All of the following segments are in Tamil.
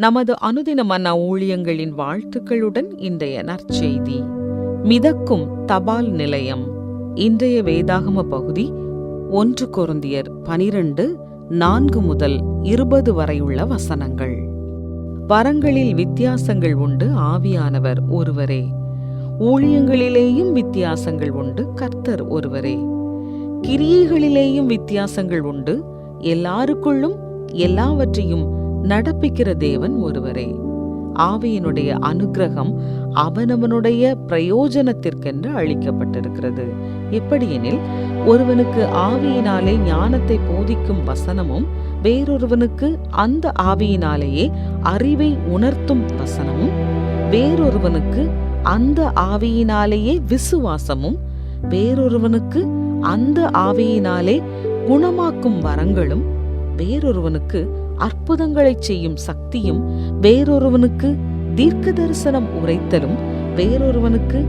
நமது அனுதின மன்னா ஊழியங்களின் வாழ்த்துக்களுடன் இன்றைய நற்செய்தி. மிதக்கும் தபால் நிலையம். இன்றைய வேதாகம பகுதி 1 கொரிந்தியர் 12:4-20 வரையுள்ள வசனங்கள். வரங்களில் வித்தியாசங்கள் உண்டு, ஆவியானவர் ஒருவரே. ஊழியங்களிலேயும் வித்தியாசங்கள் உண்டு, கர்த்தர் ஒருவரே. கிரியைகளிலேயும் வித்தியாசங்கள் உண்டு, எல்லாருக்குள்ளும் எல்லாவற்றையும் நடப்பிக்கிற தேவன் ஒருவரே. ஆவியினுடைய அனுக்கிரகம் அவனவனுடைய பிரயோஜனத்திற்கென்று அளிக்கப்பட்டிருக்கிறது. எப்படியெனில், ஒருவனுக்கு ஆவியினாலே ஞானத்தை போதிக்கும் வசனமும், வேறொருவனுக்கு அந்த ஆவியினாலேயே அறிவை உணர்த்தும் வசனமும், வேறொருவனுக்கு அந்த ஆவியினாலேயே விசுவாசமும், வேறொருவனுக்கு அந்த ஆவியினாலே குணமாக்கும் வரங்களும், வேறொருவனுக்கு அற்புதங்களை செய்யும் சக்தியும், வேறொருவனுக்கு தீர்க்க தரிசனம் உரைத்தலும், வேறொருவனுக்கு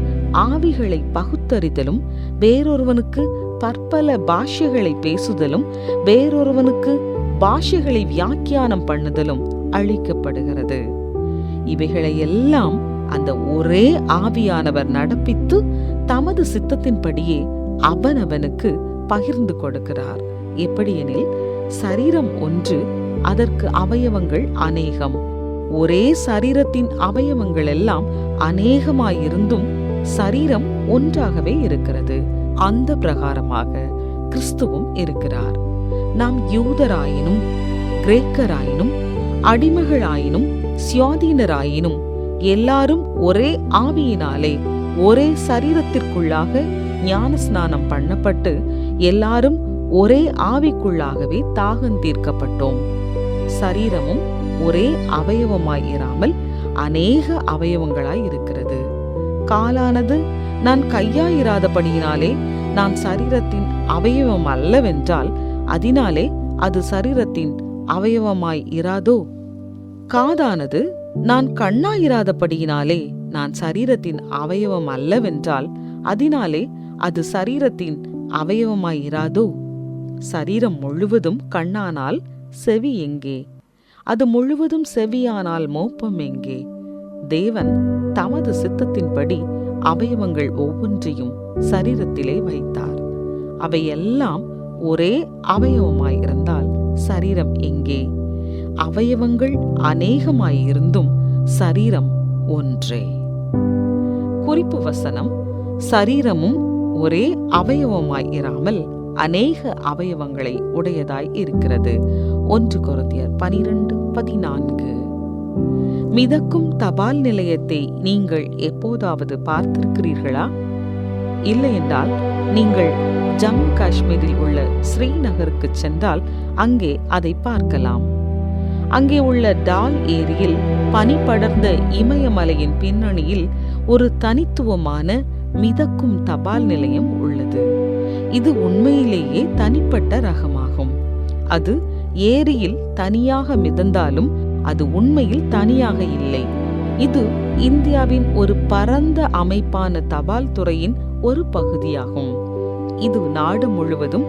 ஆவிகளை பகுத்தறிதலும், வேறொருவனுக்கு பற்பல பாஷைகளை பேசுதலும், வேறொருவனுக்கு பாஷைகளை வியாக்கியானம் பண்ணுதலும் அளிக்கப்படுகிறது. இவைகளையெல்லாம் அந்த ஒரே ஆவியானவர் நடப்பித்து தமது சித்தத்தின்படியே அவனவனுக்கு பகிர்ந்து கொடுக்கிறார். எப்படியெனில், சரீரம் ஒன்று, அதற்கு அவயவங்கள் அநேகம். ஒரே சரீரத்தின் அவயவங்கள் எல்லாம் அநேகமாயிருந்தும் சரீரம் ஒன்றாகவே இருக்கிறது. அந்த பிரகாரமாக கிறிஸ்துவும் இருக்கிறார். நாம் யூதராயினும் கிரேக்கராயினும் அடிமைகளாயினும் சுயாதீனராயினும் எல்லாரும் ஒரே ஆவியினாலே ஒரே சரீரத்திற்குள்ளாக ஞானஸ்நானம் பண்ணப்பட்டு எல்லாரும் ஒரே ஆவிக்குள்ளாகவே தாகம் தீர்க்கப்பட்டோம். சரீரமும் ஒரே அவயவமாயிராமல் அநேக அவயவங்களாய் இருக்கிறது. காலானது நான் கையாயிராதபடியினாலே நான் சரீரத்தின் அவயவம் அல்லவென்றால் அதனாலே அது சரீரத்தின் அவயவமாய் இராதோ? காதானது நான் கண்ணாயிராதபடியினாலே நான் சரீரத்தின் அவயவம் அல்லவென்றால் அதனாலே அது சரீரத்தின் அவயவமாய் இராதோ? சரீரம் முழுவதும் கண்ணானால் செவி எங்கே? அது முழுவதும் செவியானால் மோப்பம் எங்கே? தேவன் தமது சித்தத்தின்படி அவயவங்கள் ஒவ்வொன்றையும் சரீரத்திலே வைத்தார். அவையெல்லாம் ஒரே அவயவமாயிருந்தால் சரீரம் எங்கே? அவயவங்கள் அநேகமாயிருந்தும் சரீரம் ஒன்றே. குறிப்பு வசனம்: சரீரமும் ஒரே அவயவமாயிராமல் அநேக அவயவங்களை உடையதாய் இருக்கிறது. 1 கொரிந்தியர் 12:14. மிதக்கும் தபால் நிலையத்தை நீங்கள் எப்போதாவது பார்த்திருக்கிறீர்களா? இல்லையென்றால் நீங்கள் ஜம்மு காஷ்மீரில் உள்ள ஸ்ரீநகருக்கு சென்றால் அங்கே அதை பார்க்கலாம். அங்கே உள்ள டால் ஏரியில் பனி படர்ந்த இமயமலையின் பின்னணியில் ஒரு தனித்துவமான மிதக்கும் தபால் நிலையம் உள்ளது. இது உண்மையிலேயே தனிப்பட்ட ரகமாகும். அது ஏரியில் தனியாக மிதந்தாலும் அது உண்மையில் தனியாக இல்லை. இது இந்தியாவின் ஒரு பரந்த அமைப்பான தபால் துறையின் ஒரு பகுதியாகும். இது நாடு முழுவதும்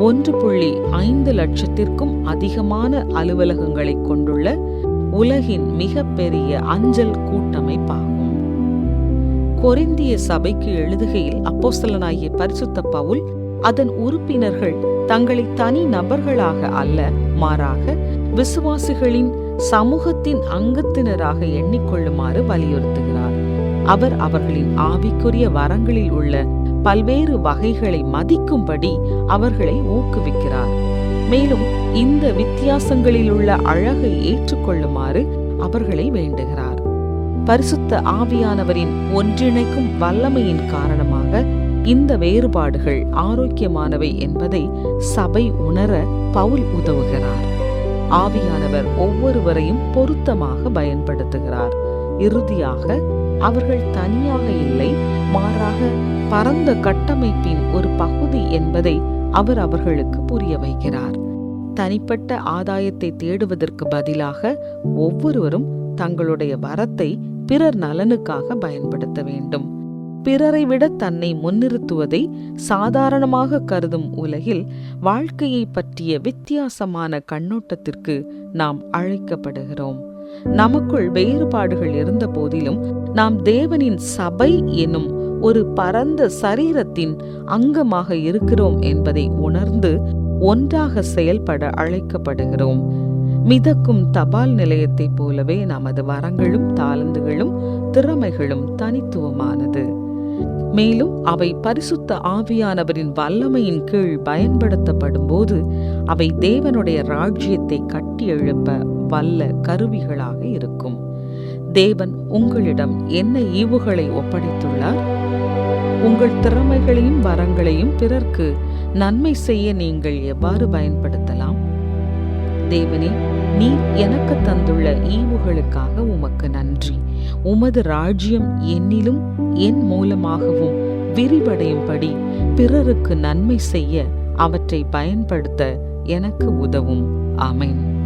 1.5 லட்சத்திற்கும் அதிகமான அலுவலகங்களை கொண்டுள்ள உலகின் மிகப்பெரிய அஞ்சல் கூட்டமைப்பாகும். கொரிந்திய சபைக்கு எழுதுகையில் அப்போஸ்தலனாகிய பரிசுத்த பவுல் அதன் உறுப்பினர்கள் தங்களை தனி நபர்களாக அல்ல, மாறாக விசுவாசிகளின் சமூகத்தின் அங்கத்தினராக எண்ணிக்கொள்ளுமாறு வலியுறுத்துகிறார். அவர் அவர்களின் ஆவிக்குரிய வரங்களில் உள்ள பல்வேறு வகைகளை மதிக்கும்படி அவர்களை ஊக்குவிக்கிறார். மேலும் இந்த வித்தியாசங்களில் உள்ள அழகை ஏற்றுக்கொள்ளுமாறு அவர்களை வேண்டுகிறார். பரிசுத்த ஆவியானவரின் ஒன்றிணைக்கும் வல்லமையின் காரணமாக இந்த வேறுபாடுகள் ஆரோக்கியமானவை என்பதை சபை உணர பவுல் உதவுகிறார். ஆவியானவர் ஒவ்வொருவரையும் பொருத்தமாக பயன்படுத்துகிறார். இறுதியாக அவர்கள் தனியாக இல்லை, மாறாக பரந்த கட்டமைப்பின் ஒரு பகுதி என்பதை அவர் அவர்களுக்கு புரிய வைக்கிறார். தனிப்பட்ட ஆதாயத்தை தேடுவதற்கு பதிலாக ஒவ்வொருவரும் தங்களுடைய வரத்தை பிறர் நலனுக்காக பயன்படுத்த வேண்டும். பிறரை விட தன்னை முன்னிறுத்துவதை சாதாரணமாக கருதும் உலகில் வாழ்க்கையை பற்றிய வித்தியாசமான கண்ணோட்டத்திற்கு நாம் அழைக்கப்படுகிறோம். நமக்குள் வேறுபாடுகள் இருந்த போதிலும் நாம் தேவனின் சபை என்னும் ஒரு பரந்த சரீரத்தின் அங்கமாக இருக்கிறோம் என்பதை உணர்ந்து ஒன்றாக செயல்பட அழைக்கப்படுகிறோம். மிதக்கும் தபால் நிலையத்தைப் போலவே நமது வரங்களும் தாளந்துகளும் திறமைகளும் தனித்துவமானது. மேலும் அவை பரிசுத்த ஆவியானவரின் வல்லமையின் கீழ் பயன்படுத்தப்படும் போது அவை தேவனுடைய ராஜ்யத்தை கட்டி எழுப்ப வல்ல கருவிகளாக இருக்கும். தேவன் உங்களிடம் என்ன ஈவுகளை ஒப்படைத்துள்ளார்? உங்கள் திறமைகளையும் வரங்களையும் பிறர்க்கு நன்மை செய்ய நீங்கள் எவ்வாறு பயன்படுத்தலாம்? தேவனே, நீர் எனக்கு தந்துள்ள ஈவுகளுக்காக உமக்கு நன்றி. உமது ராஜ்யம் என்னிலும் என் மூலமாகவும் விரிவடையும்படி பிறருக்கு நன்மை செய்ய அவற்றை பயன்படுத்த எனக்கு உதவும். ஆமென்.